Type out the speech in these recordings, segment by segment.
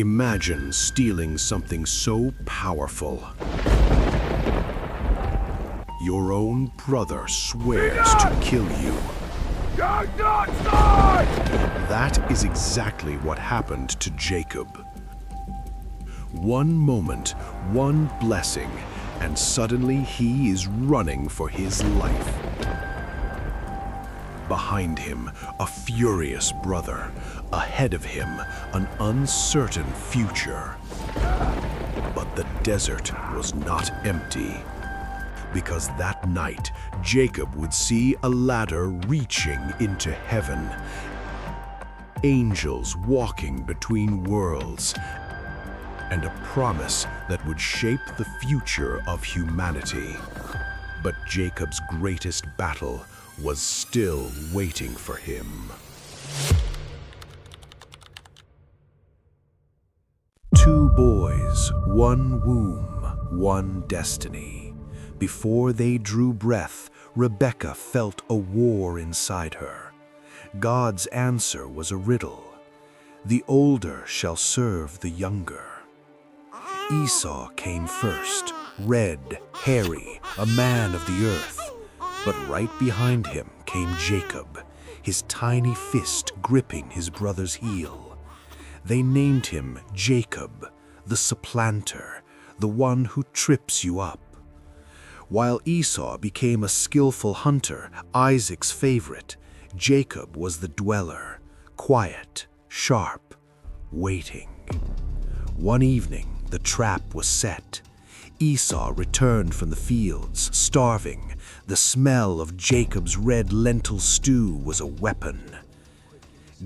Imagine stealing something so powerful. Your own brother swears to kill you. That is exactly what happened to Jacob. One moment, one blessing, and suddenly he is running for his life. Behind him, a furious brother. Ahead of him, an uncertain future. But the desert was not empty, because that night, Jacob would see a ladder reaching into heaven. Angels walking between worlds, and a promise that would shape the future of humanity. But Jacob's greatest battle was still waiting for him. Two boys, one womb, one destiny. Before they drew breath, Rebekah felt a war inside her. God's answer was a riddle. The older shall serve the younger. Esau came first, red, hairy, a man of the earth. But right behind him came Jacob, his tiny fist gripping his brother's heel. They named him Jacob, the supplanter, the one who trips you up. While Esau became a skillful hunter, Isaac's favorite, Jacob was the dweller, quiet, sharp, waiting. One evening, the trap was set. Esau returned from the fields, starving. The smell of Jacob's red lentil stew was a weapon.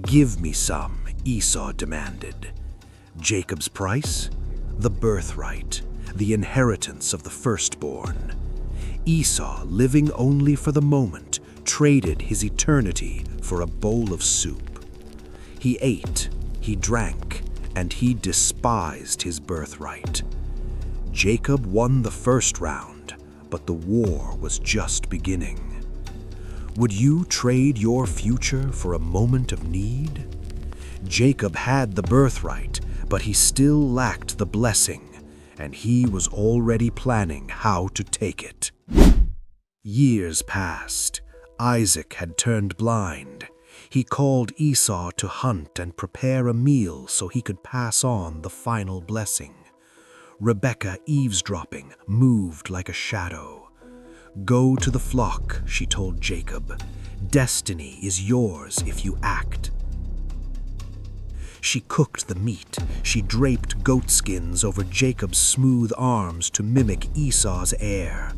"Give me some," Esau demanded. Jacob's price? The birthright, the inheritance of the firstborn. Esau, living only for the moment, traded his eternity for a bowl of soup. He ate, he drank, and he despised his birthright. Jacob won the first round, but the war was just beginning. Would you trade your future for a moment of need? Jacob had the birthright, but he still lacked the blessing, and he was already planning how to take it. Years passed. Isaac had turned blind. He called Esau to hunt and prepare a meal so he could pass on the final blessing. Rebekah, eavesdropping, moved like a shadow. "Go to the flock," she told Jacob. "Destiny is yours if you act." She cooked the meat. She draped goatskins over Jacob's smooth arms to mimic Esau's hair.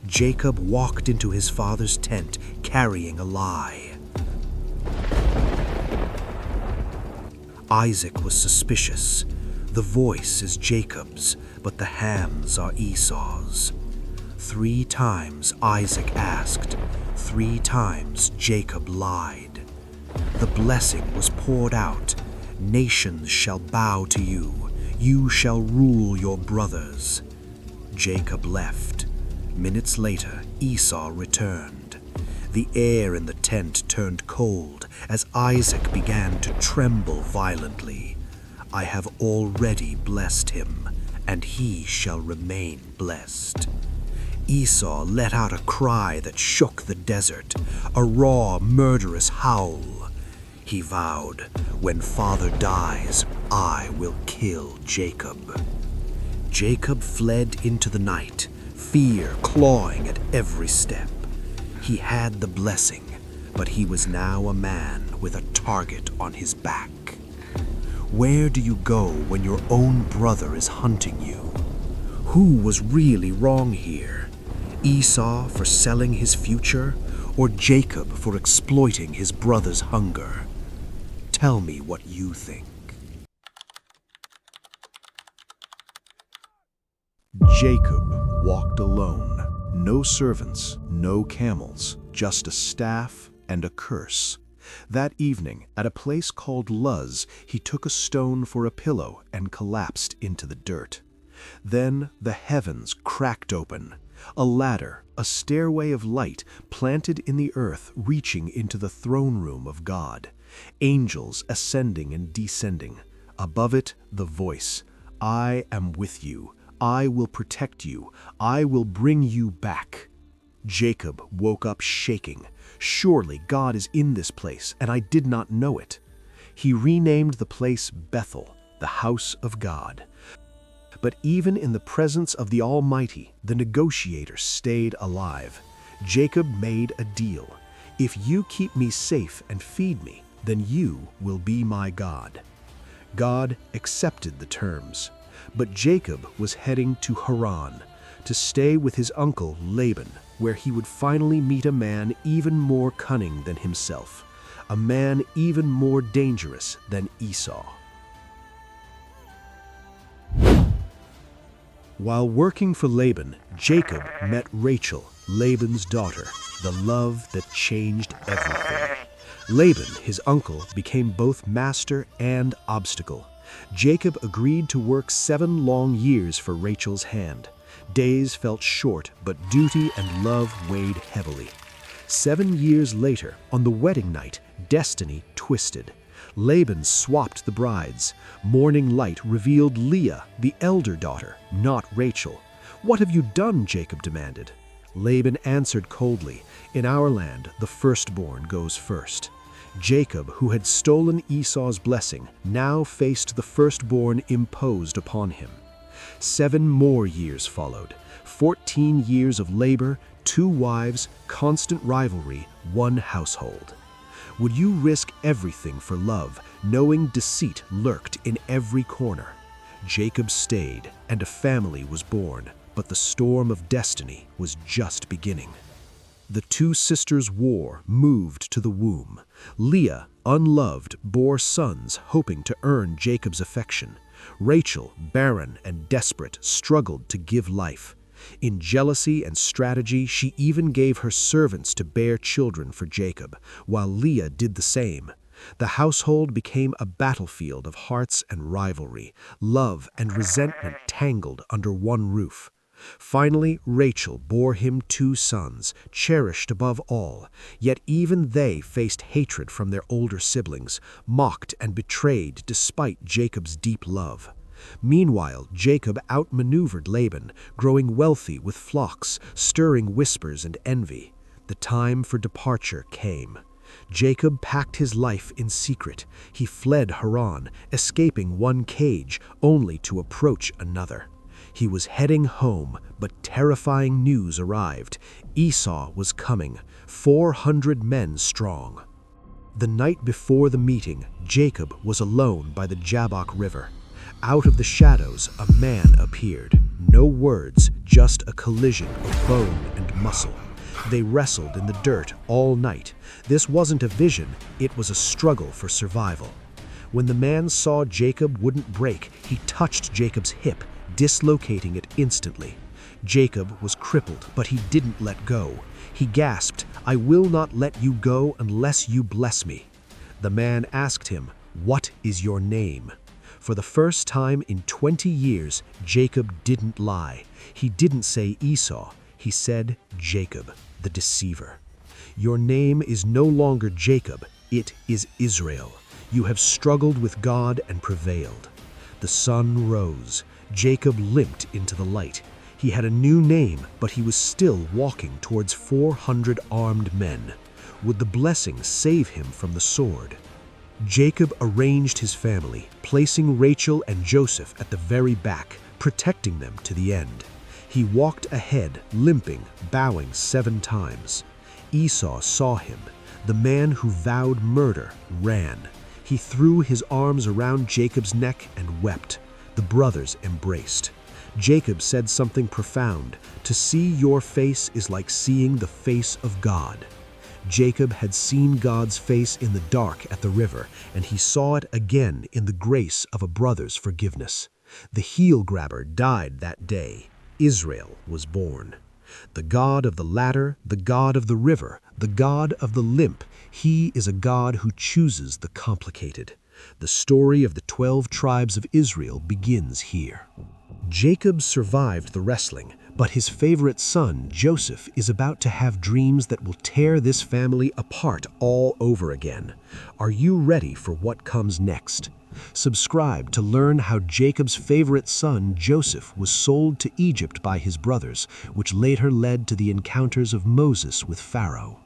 Jacob walked into his father's tent carrying a lie. Isaac was suspicious. The voice is Jacob's, but the hands are Esau's. 3 times Isaac asked. 3 times Jacob lied. The blessing was poured out. "Nations shall bow to you. You shall rule your brothers." Jacob left. Minutes later, Esau returned. The air in the tent turned cold as Isaac began to tremble violently. "I have already blessed him, and he shall remain blessed." Esau let out a cry that shook the desert, a raw, murderous howl. He vowed, "When father dies, I will kill Jacob." Jacob fled into the night, fear clawing at every step. He had the blessing, but he was now a man with a target on his back. Where do you go when your own brother is hunting you? Who was really wrong here? Esau for selling his future, or Jacob for exploiting his brother's hunger? Tell me what you think. Jacob walked alone. No servants, no camels, just a staff and a curse. That evening, at a place called Luz, he took a stone for a pillow and collapsed into the dirt. Then the heavens cracked open. A ladder, a stairway of light planted in the earth reaching into the throne room of God. angels ascending and descending. Above it, the voice, "I am with you. I will protect you. I will bring you back." Jacob woke up shaking. Surely God is in this place, and I did not know it. He renamed the place Bethel, the house of God. But even in the presence of the Almighty, the negotiator stayed alive. Jacob made a deal. "If you keep me safe and feed me, then you will be my God." God accepted the terms, but Jacob was heading to Haran to stay with his uncle Laban, where he would finally meet a man even more cunning than himself, a man even more dangerous than Esau. While working for Laban, Jacob met Rachel, Laban's daughter, the love that changed everything. Laban, his uncle, became both master and obstacle. Jacob agreed to work 7 long years for Rachel's hand. Days felt short, but duty and love weighed heavily. 7 years later, on the wedding night, destiny twisted. Laban swapped the brides. Morning light revealed Leah, the elder daughter, not Rachel. "What have you done?" Jacob demanded. Laban answered coldly, "In our land, the firstborn goes first." Jacob, who had stolen Esau's blessing, now faced the firstborn imposed upon him. 7 more years followed. 14 years of labor, 2 wives, constant rivalry, 1 household. Would you risk everything for love, knowing deceit lurked in every corner? Jacob stayed, and a family was born, but the storm of destiny was just beginning. The 2 sisters' war moved to the womb. Leah, unloved, bore sons, hoping to earn Jacob's affection. Rachel, barren and desperate, struggled to give life. In jealousy and strategy, she even gave her servants to bear children for Jacob, while Leah did the same. The household became a battlefield of hearts and rivalry, love and resentment tangled under one roof. Finally, Rachel bore him 2 sons, cherished above all, yet even they faced hatred from their older siblings, mocked and betrayed despite Jacob's deep love. Meanwhile, Jacob outmaneuvered Laban, growing wealthy with flocks, stirring whispers and envy. The time for departure came. Jacob packed his life in secret. He fled Haran, escaping one cage, only to approach another. He was heading home, but terrifying news arrived. Esau was coming, 400 men strong. The night before the meeting, Jacob was alone by the Jabbok River. Out of the shadows, a man appeared. No words, just a collision of bone and muscle. They wrestled in the dirt all night. This wasn't a vision, it was a struggle for survival. When the man saw Jacob wouldn't break, he touched Jacob's hip, dislocating it instantly. Jacob was crippled, but he didn't let go. He gasped, "I will not let you go unless you bless me." The man asked him, "What is your name?" For the first time in 20 years, Jacob didn't lie. He didn't say Esau. He said Jacob, the deceiver. "Your name is no longer Jacob, it is Israel. You have struggled with God and prevailed." The sun rose. Jacob limped into the light. He had a new name, but he was still walking towards 400 armed men. Would the blessing save him from the sword? Jacob arranged his family, placing Rachel and Joseph at the very back, protecting them to the end. He walked ahead, limping, bowing 7 times. Esau saw him. The man who vowed murder ran. He threw his arms around Jacob's neck and wept. The brothers embraced. Jacob said something profound. "To see your face is like seeing the face of God." Jacob had seen God's face in the dark at the river, and he saw it again in the grace of a brother's forgiveness. The heel-grabber died that day. Israel was born. The God of the ladder, the God of the river, the God of the limp, he is a God who chooses the complicated. The story of the 12 tribes of Israel begins here. Jacob survived the wrestling, But his favorite son, Joseph, is about to have dreams that will tear this family apart all over again. Are you ready for what comes next? Subscribe to learn how Jacob's favorite son, Joseph, was sold to Egypt by his brothers, which later led to the encounters of Moses with Pharaoh.